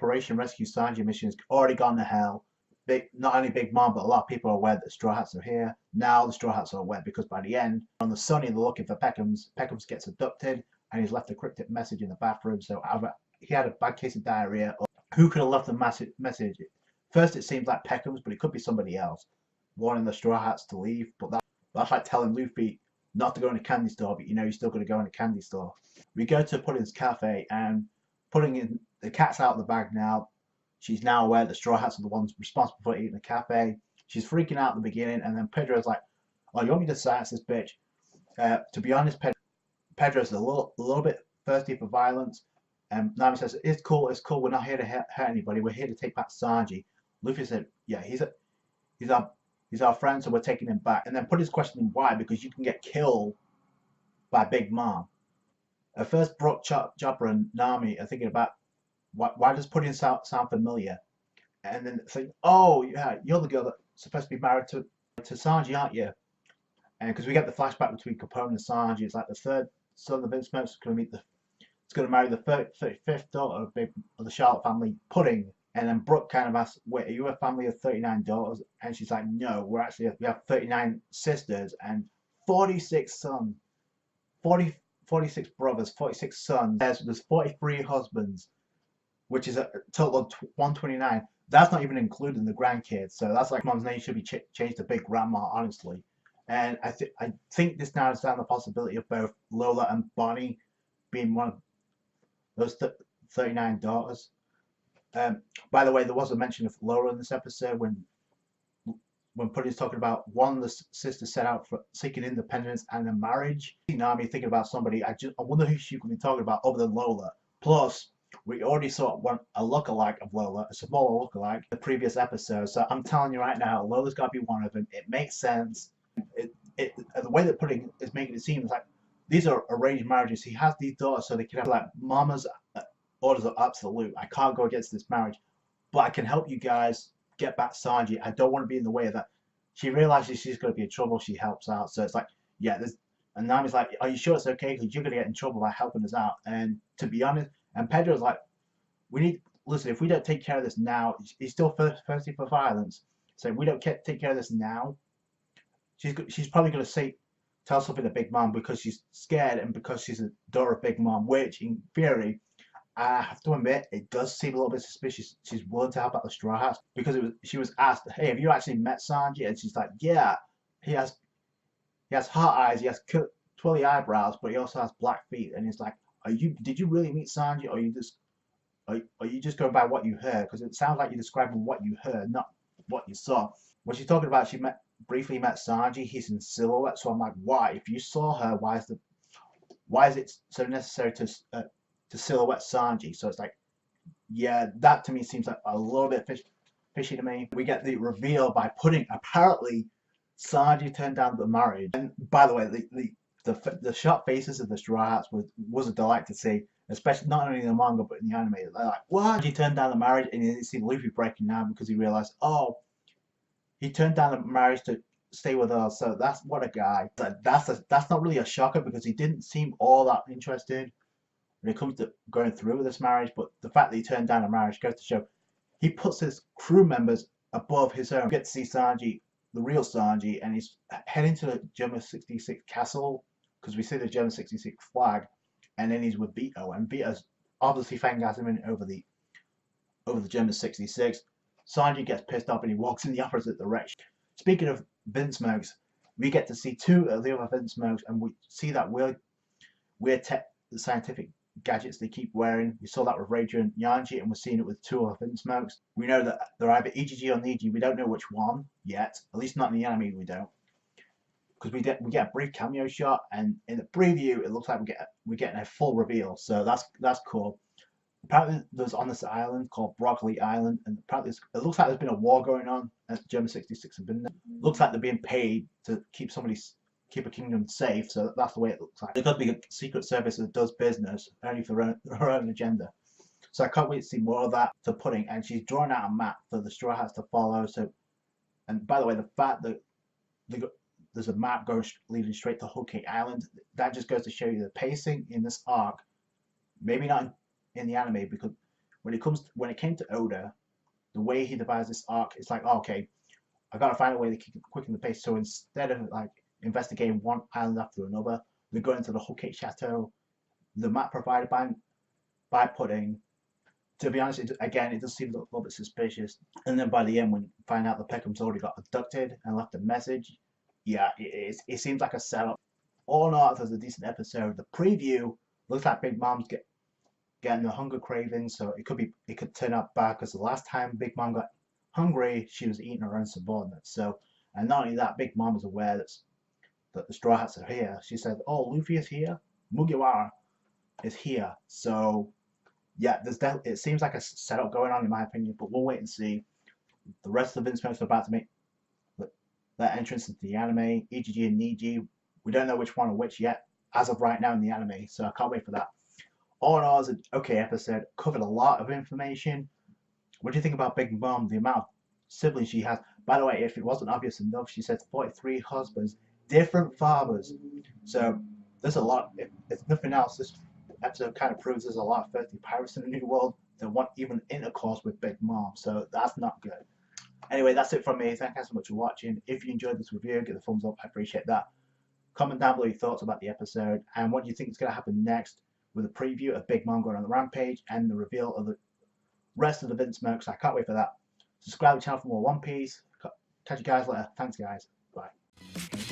Operation Rescue Sanji mission has already gone to hell. Not only Big Mom, but a lot of people are aware that the Straw Hats are here. Now the Straw Hats are aware because by the end, on the Sunny, they're looking for Peckham's. Peckham's gets abducted and he's left a cryptic message in the bathroom. So either he had a bad case of diarrhea, or who could have left the message? First, it seems like Peckham's, but it could be somebody else, warning the Straw Hats to leave. But that's like telling Luffy not to go in a candy store, but you know you're still going to go in a candy store. We go to Pudding's cafe, and Pudding, the cat's out of the bag now. She's now aware the Straw Hats are the ones responsible for eating the cafe. She's freaking out at the beginning, and then Pedro's like, "Oh, you want me to silence this bitch?" To be honest, Pedro's a little bit thirsty for violence. And Nami says, it's cool. We're not here to hurt anybody. We're here to take back Sanji." Luffy said, "Yeah, he's our friend, so we're taking him back." And then Pudding's questioning why, because you can get killed by Big Mom. At first, Brook, Chopper, and Nami are thinking about why does Pudding sound familiar? And then saying, "Oh, yeah, you're the girl that's supposed to be married to Sanji, aren't you?" And because we get the flashback between Capone and Sanji, it's like the third son of Vince Smokes is going to marry the 35th daughter of the Charlotte family, Pudding. And then Brooke kind of asks, "Wait, are you a family of 39 daughters?" And she's like, "No, we have 39 sisters and 46 sons, 46 brothers, 46 sons. There's 43 husbands, which is a total of 129. That's not even including the grandkids. So that's like Mom's name should be changed to Big Grandma, honestly." And I think this narrows down the possibility of both Lola and Bonnie being one of those 39 daughters. By the way, there was a mention of Lola in this episode when Pudding's talking about one of the sisters set out for seeking independence and a marriage. Nami thinking about somebody. I wonder who she could be talking about other than Lola. Plus, we already saw a lookalike of Lola, a smaller lookalike, in the previous episode. So I'm telling you right now, Lola's got to be one of them. It makes sense. The way that Pudding is making it seem is like these are arranged marriages. He has these daughters so they can have like Mama's orders are absolute. I can't go against this marriage, but I can help you guys get back Sanji. I don't want to be in the way of that. She realizes she's going to be in trouble. She helps out. So it's like, yeah, and Nami's like, "Are you sure it's okay? Because you're going to get in trouble by helping us out." And to be honest, and Pedro's like, listen, if we don't take care of this now, he's still thirsty for violence. So if we don't take care of this now, she's probably going to tell something to Big Mom because she's scared and because she's a daughter of Big Mom, which in theory, I have to admit, it does seem a little bit suspicious. She's willing to help out the Straw Hats because she was asked, "Hey, have you actually met Sanji?" And she's like, "Yeah, he has heart eyes, he has twirly eyebrows, but he also has black feet." And he's like, did you really meet Sanji, or are you just going by what you heard? Because it sounds like you're describing what you heard, not what you saw. When she's talking about she briefly met Sanji, he's in silhouette. So I'm like, why? If you saw her, why is it so necessary to silhouette Sanji? So it's like, yeah, that to me seems like a little bit fishy to me. We get the reveal by Pudding. Apparently, Sanji turned down the marriage. And by the way, the shot faces of the Straw Hats was a delight to see, especially not only in the manga but in the anime. They're like, "What?" He turned down the marriage, and you see Luffy breaking down because he realized, oh, he turned down the marriage to stay with us. So that's what a guy. That's not really a shocker because he didn't seem all that interested when it comes to going through with this marriage. But the fact that he turned down a marriage goes to show he puts his crew members above his own. We get to see Sanji, the real Sanji, and he's heading to the German 66 castle because we see the German 66 flag, and then he's with Vito, and Vito's obviously fangasming over the German 66. Sanji gets pissed off and he walks in the opposite direction. Speaking of Vince Smokes, we get to see two of the other Vince Smokes, and we see that weird the scientific gadgets they keep wearing. We saw that with Ranger and Yanji, and we're seeing it with two of Vince Smokes. We know that they're either EGG or Niji. We don't know which one yet, at least not in the anime. We don't, because we get a brief cameo shot, and in the preview it looks like we're getting a full reveal. So that's cool. Apparently there's on this island called Broccoli Island, and apparently it looks like there's been a war going on, and German 66 have been there. Looks like they're being paid to keep a kingdom safe, so that's the way it looks like. There could be a secret service that does business only for her own agenda. So I can't wait to see more of that to Pudding, and she's drawn out a map for the Straw Hats to follow. So, and by the way, the fact that there's a map leading straight to Whole Cake Island, that just goes to show you the pacing in this arc. Maybe not in the anime, because when it came to Oda, the way he devised this arc, it's like, oh, okay, I gotta find a way to quicken the pace. So instead of like investigating one island after another, we go into the Whole Cake Chateau, the map provided by Pudding. To be honest, it does seem a little bit suspicious. And then by the end, when you find out the Peckham's already got abducted and left a message, yeah, it seems like a setup. All in all, it was a decent episode. The preview looks like Big Mom's getting the hunger craving, so it could turn out bad because the last time Big Mom got hungry, she was eating her own subordinates. So, and not only that, Big Mom is aware that the Straw Hats are here. She said, "Oh, Luffy is here. Mugiwara is here." So, yeah, it seems like a setup going on in my opinion, but we'll wait and see. The rest of the Vinsmokes are about to make their entrance into the anime. EGG and Niji, we don't know which one or which yet as of right now in the anime, so I can't wait for that. All in all, it's an okay episode. Covered a lot of information. What do you think about Big Mom? The amount of siblings she has. By the way, if it wasn't obvious enough, she said 43 husbands, different fathers. So there's a lot. If nothing else, this episode kind of proves there's a lot of thirsty pirates in the New World that want even intercourse with Big Mom. So that's not good. Anyway, that's it from me. Thank you so much for watching. If you enjoyed this review, give a thumbs up. I appreciate that. Comment down below your thoughts about the episode and what you think is going to happen next with a preview of Big Mom going on the rampage and the reveal of the rest of the Vinsmokes. I can't wait for that. Subscribe to the channel for more One Piece. Catch you guys later. Thanks, guys. Bye.